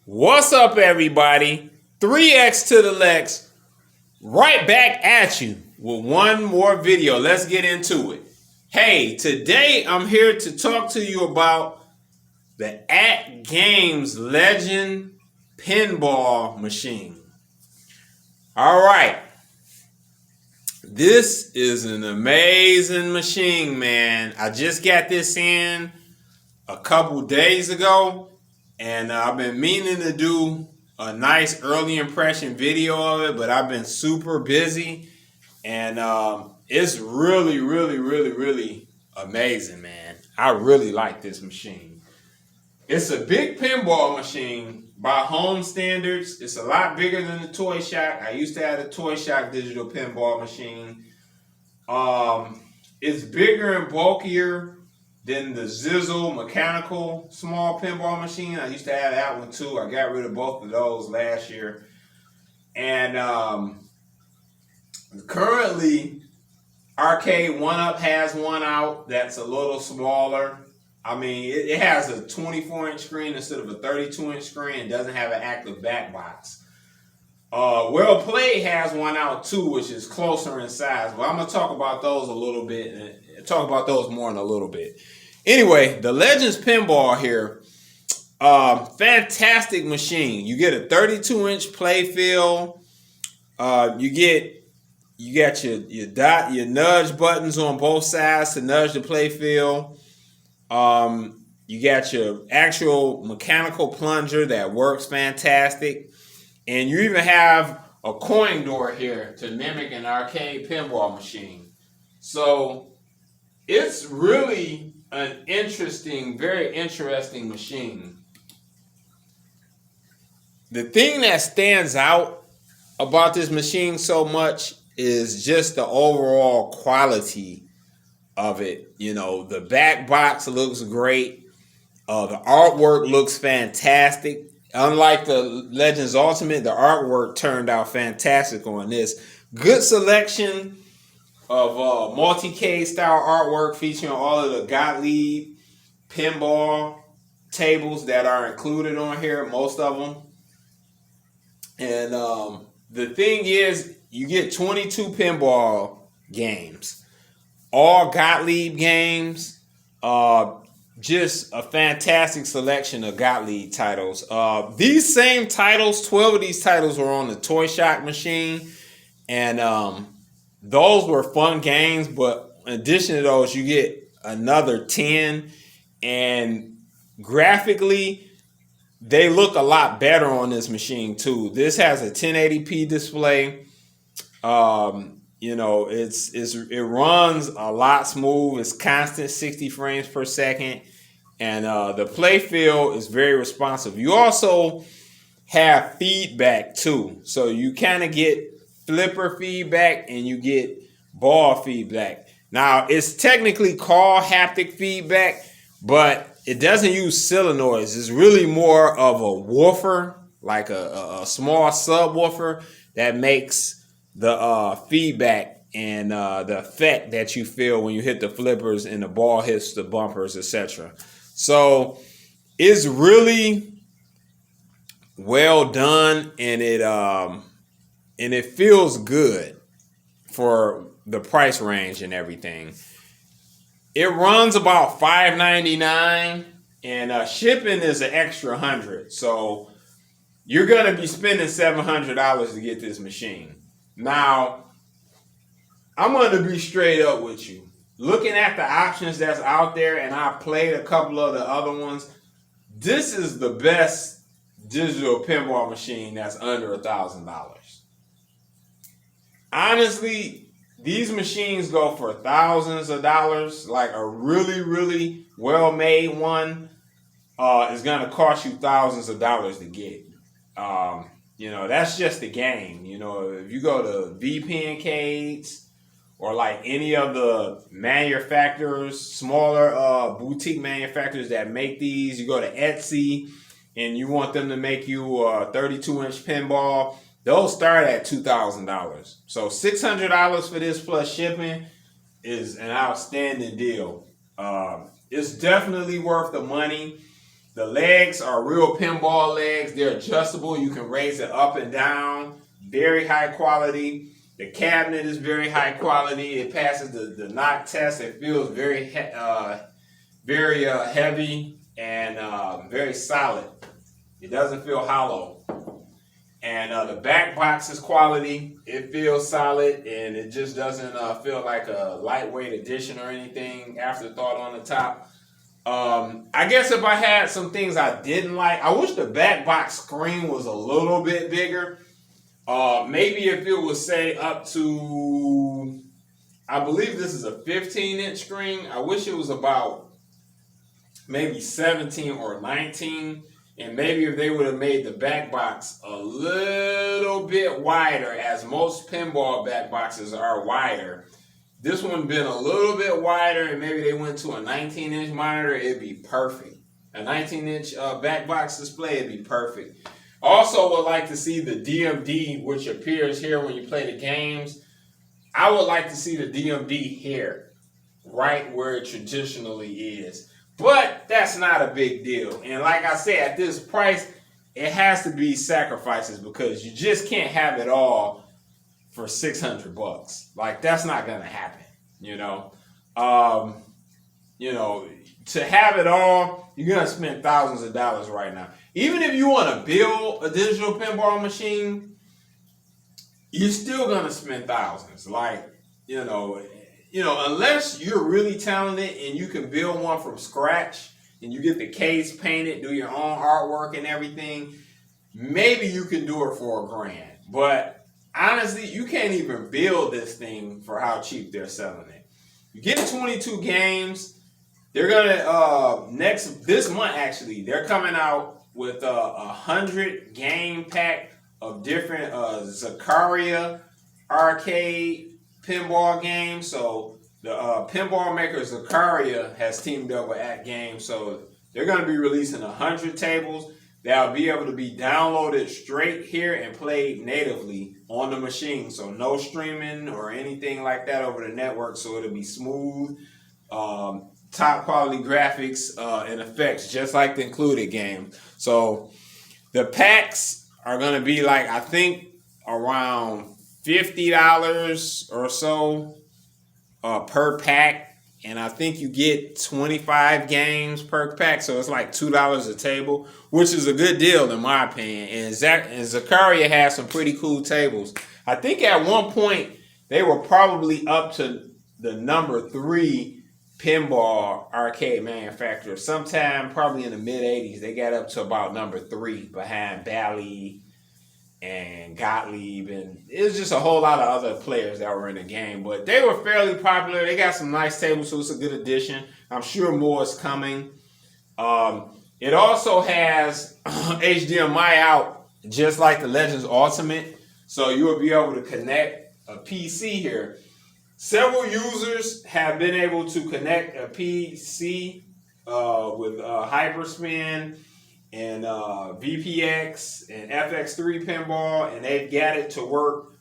What's up, everybody? 3x to the Lex, right back at you with one more video. Let's get into it. Hey, today I'm here to talk to you about the Atgames Legend pinball machine. All right. This is an amazing machine, man. I just got this in a couple days ago, and I've been meaning to do a nice early impression video of it, but I've been super busy, and it's really amazing, man. I really like this machine. It's a big pinball machine by home standards. It's a lot bigger than the Toy Shack. I used to have a Toy Shack digital pinball machine. It's bigger and bulkier than the Zizzle mechanical small pinball machine. I used to have that one too. I got rid of both of those last year. And currently, Arcade 1-Up has one out that's a little smaller. I mean, it has a 24-inch screen instead of a 32-inch screen. It doesn't have an active back box. Well Played has one out too, which is closer in size. But I'm going to talk about those a little bit and talk about those more in a little bit. Anyway, the Legends Pinball here, fantastic machine. You get a 32-inch play field. You got your nudge buttons on both sides to nudge the play field. You got your actual mechanical plunger that works fantastic. And you even have a coin door here to mimic an arcade pinball machine. So it's really an interesting, very interesting machine. The thing that stands out about this machine so much is just the overall quality of it. You know, the back box looks great. The artwork looks fantastic. Unlike the Legends Ultimate, the artwork turned out fantastic on this. Good selection of multi-K style artwork featuring all of the Gottlieb pinball tables that are included on here, most of them. And the thing is, you get 22 pinball games, all Gottlieb games. Just a fantastic selection of Gottlieb titles. These same titles, 12 of these titles were on the Toy Shock machine. And those were fun games. But in addition to those, you get another 10. And graphically, they look a lot better on this machine too. This has a 1080p display. You know, it runs a lot smooth. It's constant 60 frames per second. And the play field is very responsive. You also have feedback too. So you kind of get flipper feedback and you get ball feedback. Now, it's technically called haptic feedback, but it doesn't use solenoids. It's really more of a woofer, like a small subwoofer that makes the feedback and the effect that you feel when you hit the flippers and the ball hits the bumpers, etc. So it's really well done, and it feels good for the price range and everything. It runs about $5.99, and shipping is an extra $100. So you're gonna be spending $700 to get this machine. Now, I'm going to be straight up with you. Looking at the options that's out there, and I played a couple of the other ones, this is the best digital pinball machine that's under $1,000. Honestly, these machines go for thousands of dollars. Like a really well-made one is going to cost you thousands of dollars to get. You know, that's just the game. You know, if you go to VPNcades or like any of the manufacturers, smaller boutique manufacturers that make these, you go to Etsy and you want them to make you a 32-inch pinball, those start at $2,000. So $600 for this plus shipping is an outstanding deal. It's definitely worth the money. The legs are real pinball legs. They're adjustable. You can raise it up and down. Very high quality. The cabinet is very high quality. It passes the knock test. It feels very heavy and very solid. It doesn't feel hollow. And the back box is quality. It feels solid, and it just doesn't feel like a lightweight addition or anything. Afterthought on the top. I guess if I had some things I didn't like, I wish the back box screen was a little bit bigger. Maybe if it was, say, up to, I believe this is a 15-inch screen. I wish it was about maybe 17 or 19. And maybe if they would have made the back box a little bit wider, as most pinball back boxes are wider. This one been a little bit wider, and maybe they went to a 19-inch monitor, it'd be perfect. A 19-inch back box display, it'd be perfect. Also would like to see the DMD, which appears here when you play the games. I would like to see the DMD here, right where it traditionally is. But that's not a big deal. And like I said, at this price, it has to be sacrifices because you just can't have it all for $600. Like, that's not gonna happen, you know. To have it all, you're gonna spend thousands of dollars right now. Even if you want to build a digital pinball machine, you're still gonna spend thousands. Like, unless you're really talented and you can build one from scratch and you get the case painted, do your own artwork and everything, maybe you can do it for $1,000. But honestly, you can't even build this thing for how cheap they're selling it. You get 22 games. They're gonna this month actually, they're coming out with a 100 game pack of different Zakaria arcade pinball games. So the pinball maker Zakaria has teamed up with Atgames. So they're going to be releasing 100 tables that'll be able to be downloaded straight here and played natively on the machine. So no streaming or anything like that over the network. So it'll be smooth, top quality graphics and effects, just like the included game. So the packs are going to be like, I think, around $50 or so per pack, and I think you get 25 games per pack, so it's like $2 a table, which is a good deal in my opinion. And Zakaria has some pretty cool tables. I think at one point they were probably up to the number 3 pinball arcade manufacturer. Sometime probably in the mid 80s, they got up to about number 3 behind Bally and Gottlieb, and it was just a whole lot of other players that were in the game, but they were fairly popular. They got some nice tables, so it's a good addition. I'm sure more is coming. It also has HDMI out, just like the Legends Ultimate, so you will be able to connect a PC here. Several users have been able to connect a PC with Hyperspin and VPX and FX3 pinball, and they've got it to work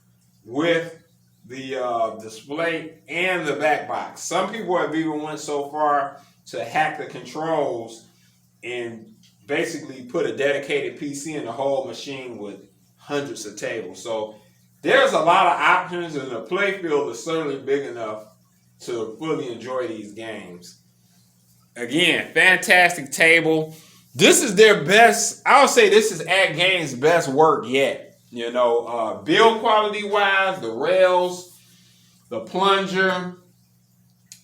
with the display and the back box. Some people have even went so far to hack the controls and basically put a dedicated PC in the whole machine with hundreds of tables. So there's a lot of options, and the playfield is certainly big enough to fully enjoy these games. Again, fantastic table. This is their best, I would say this is Atgames' best work yet. Build quality wise, the rails, the plunger,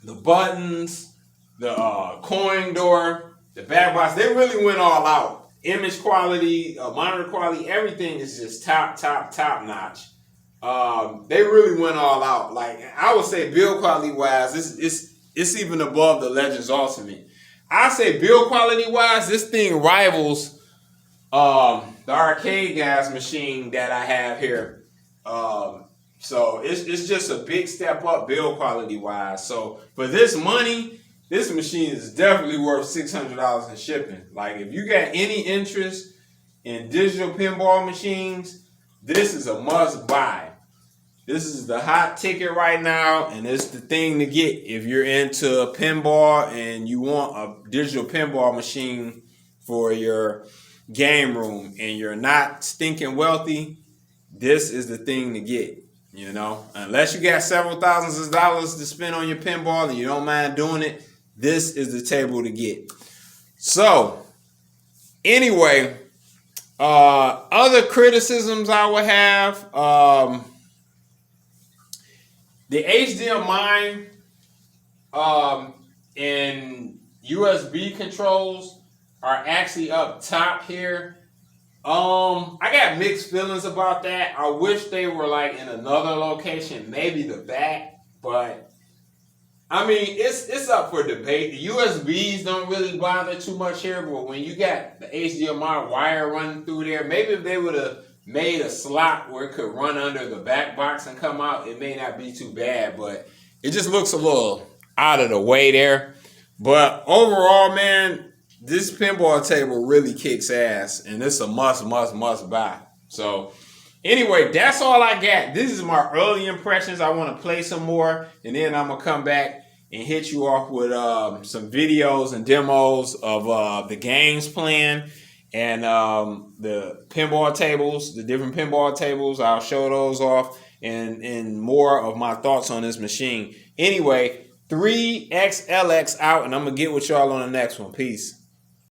the buttons, the coin door, the back box, they really went all out. Image quality, monitor quality, everything is just top notch. They really went all out. Like, I would say build quality wise, it's even above the Legends Ultimate. I say build quality wise, this thing rivals the Arcade Guys machine that I have here. So it's just a big step up build quality wise. So for this money, this machine is definitely worth $600 in shipping. Like, if you got any interest in digital pinball machines, this is a must buy. This is the hot ticket right now, and it's the thing to get if you're into pinball and you want a digital pinball machine for your game room and you're not stinking wealthy, this is the thing to get. You know, unless you got several thousands of dollars to spend on your pinball and you don't mind doing it, this is the table to get. So, anyway, other criticisms I would have, the HDMI and USB controls are actually up top here. I got mixed feelings about that. I wish they were like in another location, maybe the back, but I mean it's up for debate. The USBs don't really bother too much here, but when you got the HDMI wire running through there, maybe if they would have made a slot where it could run under the back box and come out, it may not be too bad, but it just looks a little out of the way there. But overall, man, this pinball table really kicks ass, and it's a must buy. So anyway, that's all I got. This is my early impressions. I want to play some more, and then I'm gonna come back and hit you off with some videos and demos of the games plan and the pinball tables, the different pinball tables. I'll show those off and more of my thoughts on this machine. Anyway, 3XLX out, and I'm gonna get with y'all on the next one. Peace.